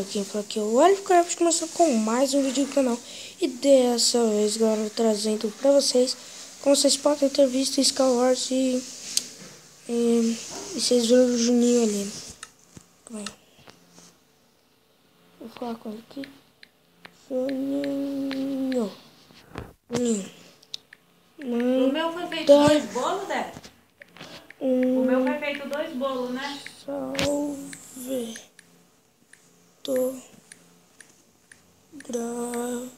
galera, quem fala aqui é o Elfcraft, começando com mais um vídeo do canal. E dessa vez, galera, trazendo pra vocês, como vocês podem ter visto, Skywars e vocês viram o Juninho ali. Vou falar com ele aqui. Juninho. O meu foi feito 2 bolos, né? O meu foi feito 2 bolos, né? Salve. Tô gravando.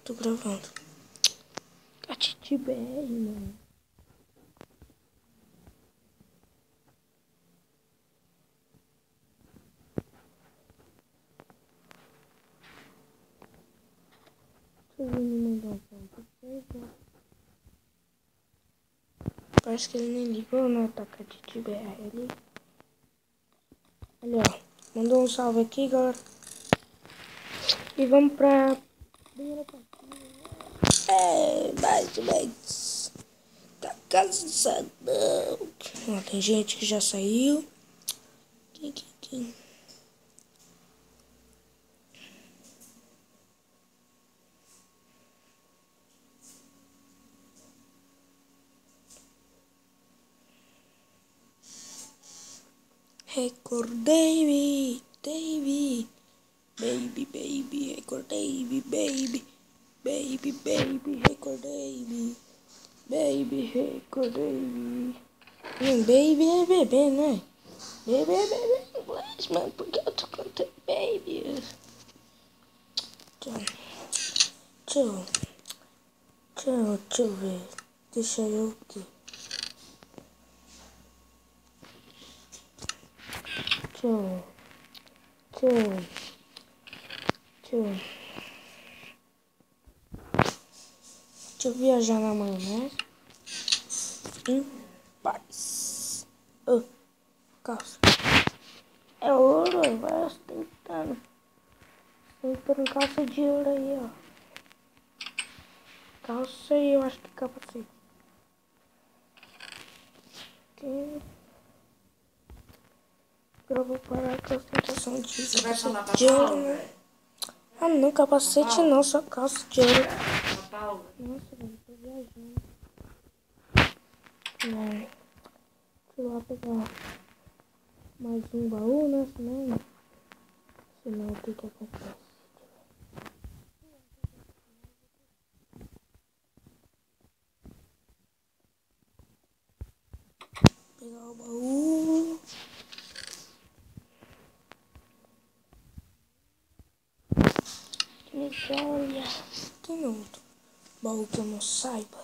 Tô gravando. Catiti BR, mano. Deixa eu me mandar um ponto. Parece que ele nem ligou, né? Tá Catiti BR ali. Olha, ó. Mandou um salve aqui, galera. E vamos pra primeira partida. Mais ou menos. Tá cansadão. Ó, tem gente que já saiu. Quem? Recordei-me, baby, recordei-me, baby, recordei-me, baby é bebê, né? Bebê é bebê em inglês, mano, porque eu tô cantando baby. Deixa eu ver, deixa eu aqui. Deixa eu viajar na maionese. Em paz. Calça. É ouro, vai ostentando. Ostentando calça de ouro aí, ó. Calça e eu acho que capacete. Eu vou parar com a ostentação de Você vai falar pra de ouro, Paula, né? velho? Ah, não, capacete não, só calça de ouro. Pra Paula? Nossa, velho, tô viajando. Não. Deixa eu lá pegar mais um baú, né? Senão o que acontece? Pegar o baú. Que miséria. Tem outro baú que eu não saiba.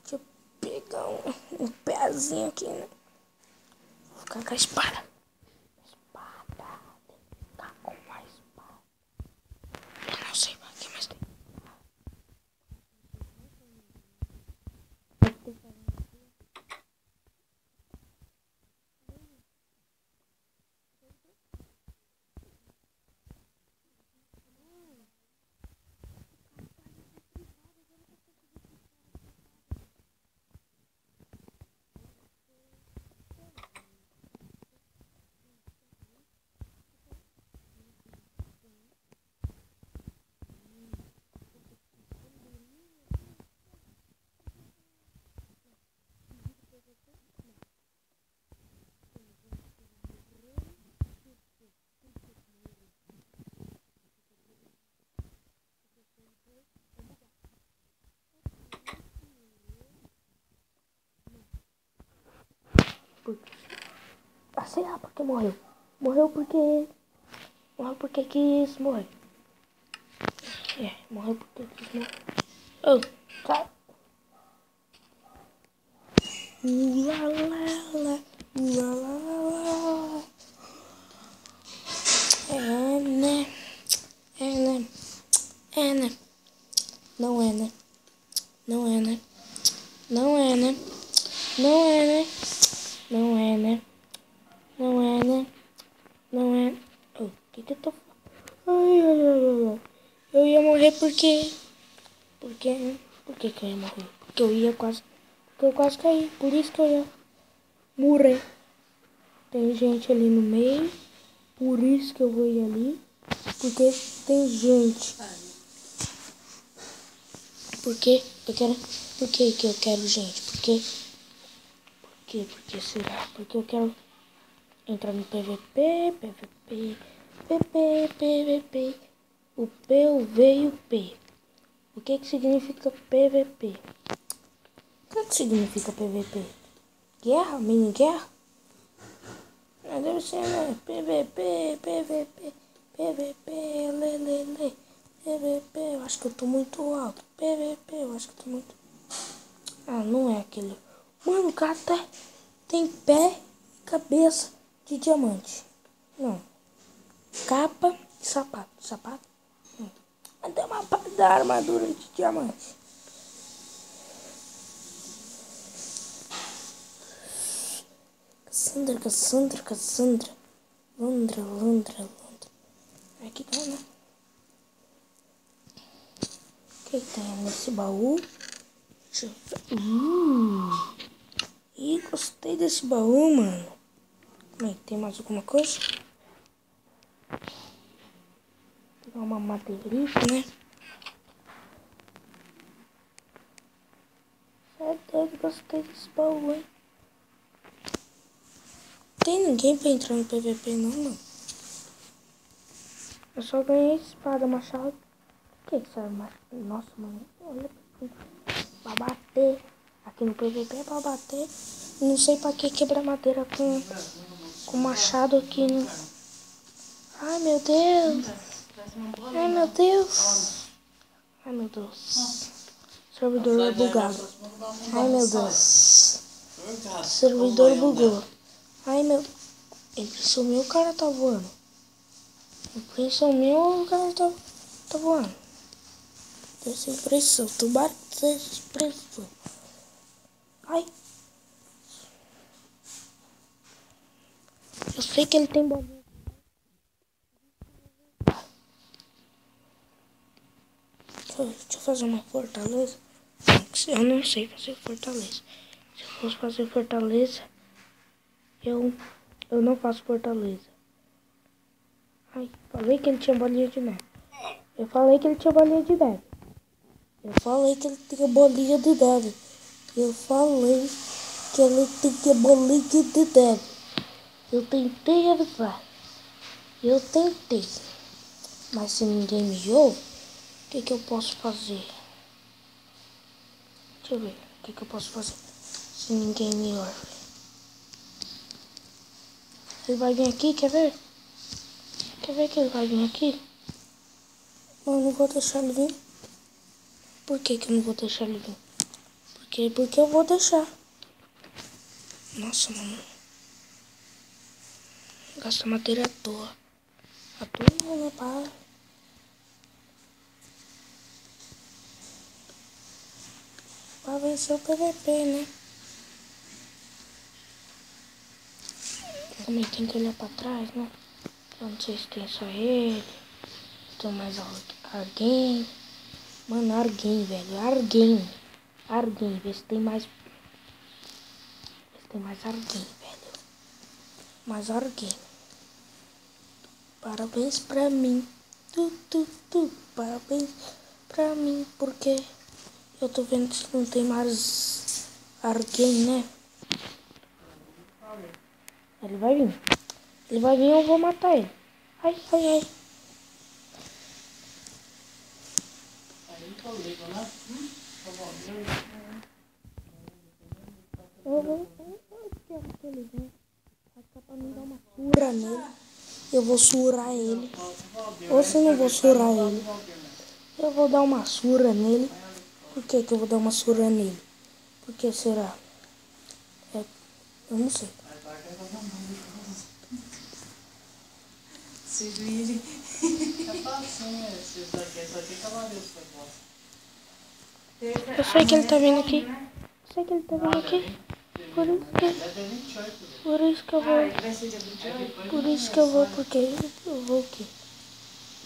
Deixa eu pegar um pezinho aqui, né? Vou ficar com a espada. Tá com a espada. Eu não sei o que mais tem. Sei lá porque morreu. Morreu porque quis morrer. Morreu porque quis morrer. Oh, sai. Ulalala, ulalala. Né? Não é, né? Não é, né? Não é, né? Não é, né? Não é, né? Não é, né? Não é. O que eu tô falando? Ai. Eu ia morrer porque. Por que eu ia morrer? Porque eu quase caí. Por isso que eu ia. morrer. Tem gente ali no meio. Por isso que eu vou ir ali. Porque tem gente. Por que eu quero? Por que eu quero gente? Por que será? Porque eu quero entrar no PVP, PVP. O P, o V e o P. O que significa PVP? O que significa PVP? Guerra? Mini guerra? Deve ser, né? PVP, lelele. PVP, eu acho que eu tô muito alto. PVP, eu acho que eu tô muito... Ah, não é aquele... Mano, o cara até tem pé e cabeça de diamante. Não. Capa e sapato. Sapato? Mas tem uma parte da armadura de diamante. Cassandra. Londra. Aqui tá, né? O que tem nesse baú? Deixa eu ver. Ih, gostei desse baú, mano. Tem mais alguma coisa? Vou pegar uma madeirita, né? Sério, gostei desse baú, hein? Tem ninguém pra entrar no PVP, não, mano. Eu só ganhei espada, machado. O que serve machado? Nossa, mano. Olha pra bater. Aqui no PVP é pra bater. Não sei pra que quebrar madeira com machado aqui, né? Ai, meu Deus. Ai, meu Deus. Ai, meu Deus. Servidor bugado. Ai, meu Deus. Servidor bugou. Ai, meu... Impressão minha, o cara tá voando. Impressão minha, o cara tá voando. Dessa impressão. Tubarão dessa impressão. Ai. Eu sei que ele tem bolinha. Deixa eu fazer uma fortaleza. Eu não sei fazer fortaleza. Se eu fosse fazer fortaleza, eu não faço fortaleza. Ai, falei que ele tinha bolinha de neve. Eu falei que ele tinha bolinha de neve. Eu falei que ele tinha bolinha de neve. Eu falei que ele tinha bolinha de neve. Eu tentei avisar. Eu tentei. Mas se ninguém me ouve, o que eu posso fazer? Deixa eu ver. O que eu posso fazer se ninguém me ouve? Ele vai vir aqui, quer ver? Quer ver que ele vai vir aqui? Eu não vou deixar ele vir. Por que eu não vou deixar ele vir? Porque eu vou deixar. Nossa, mano. Gasta madeira à toa. À toa não, né? Pra vencer o PVP, né? Também tem que olhar pra trás, né? Eu não sei se tem só ele. Tem mais alguém. Mano, alguém, velho. Alguém. Vê se tem mais. Vê se tem mais alguém, velho. Mais alguém. Parabéns pra mim. Parabéns pra mim. Porque eu tô vendo que não tem mais alguém, né? Ele vai vir. Ele vai vir e eu vou matar ele. Ai. Eu quero que ele venha. Pra mim dar uma surra nele. Eu vou surrar ele. Ou se não vou surrar ele, eu vou dar uma surra nele. Por que eu vou dar uma surra nele? Por que será? Eu não sei. Se vire. É facinho, esses daqui. Esse aqui que é Eu sei que ele tá vindo aqui. Por isso que eu vou. Por isso que eu vou, porque eu vou o quê?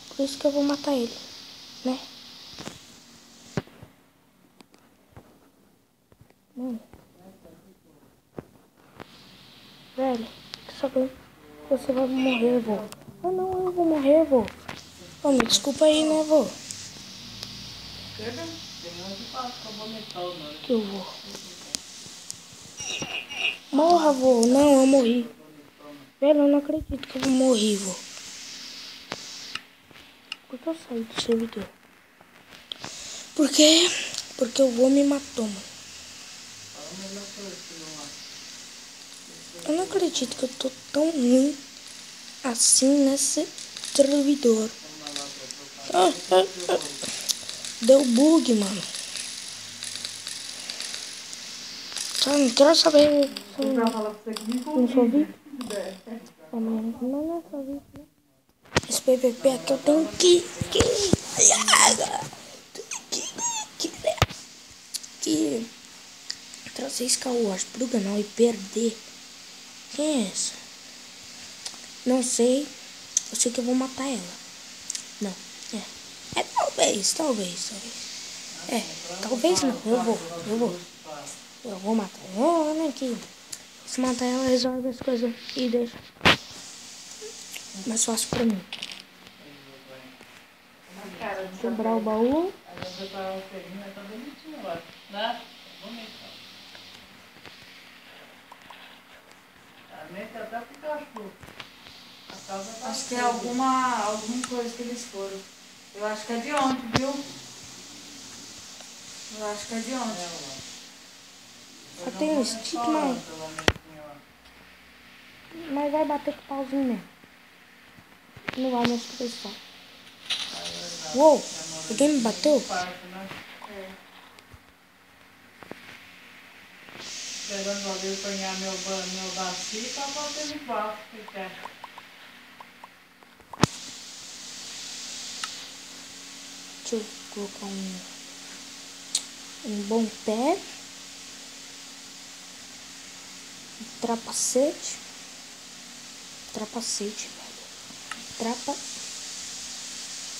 Por isso que eu vou matar ele, né? Mano. Velho, só que você vai morrer, vô. Ah, não, eu vou morrer, vô. Oh, me desculpa aí, né, vô? Que eu vou. Morra, vô. Não, eu morri. Velho, eu não acredito que eu morri, vô. Por que eu saí do servidor? Por quê? Porque o vô me matou, mano. Eu não acredito que eu tô tão ruim assim nesse servidor. Deu bug, mano. Tá, não quero saber. Não sou VIP? Não é só VIP, né? Esse PVP aqui eu tenho que trazer Star Wars pro canal e perder. Quem é essa? Não sei. Eu sei que eu vou matar ela. Não, é talvez. É, talvez não. Eu vou matar ela, né, aqui. Se matar ela, resolve as coisas e deixa mais fácil pra mim. Quebrar o baú. Acho que é alguma coisa que eles foram. Eu acho que é de ontem, viu? Eu acho que é de ontem. Só tem um stick, mas vai bater com o pauzinho mesmo. Não vai me estressar. Uou, alguém me bateu? Esperando alguém apanhar meu bacio pra bater no vaso. Deixa eu colocar um bom pé. Trapacete, velho.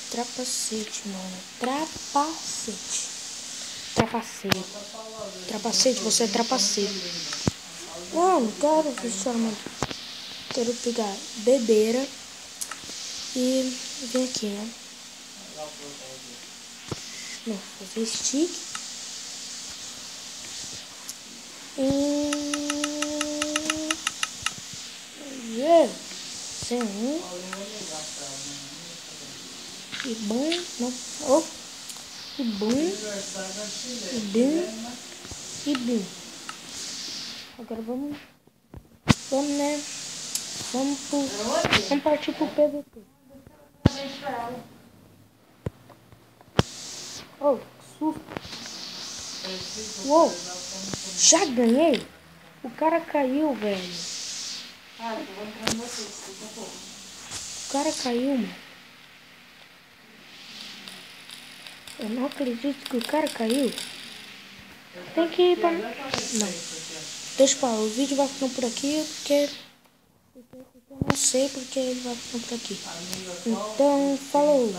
Trapacete, mano. Trapacete, você é trapacete. Não quero fechar, mano. Quero pegar bebeira e vir aqui, né? Não, fazer stick. Sem um. E bom, não. Oh. E bom. E bem. Agora vamos, né? Vamos partir pro PVP. Oh, susto. Uou, já ganhei? O cara caiu, velho. Eu vou entrar em vocês, daqui a pouco. O cara caiu, mano. Eu não acredito que o cara caiu. Tem que ir pra... Não. Deixa eu falar, o vídeo vai ficando por aqui, porque... Eu não sei porque ele vai ficando por aqui. Então, falou.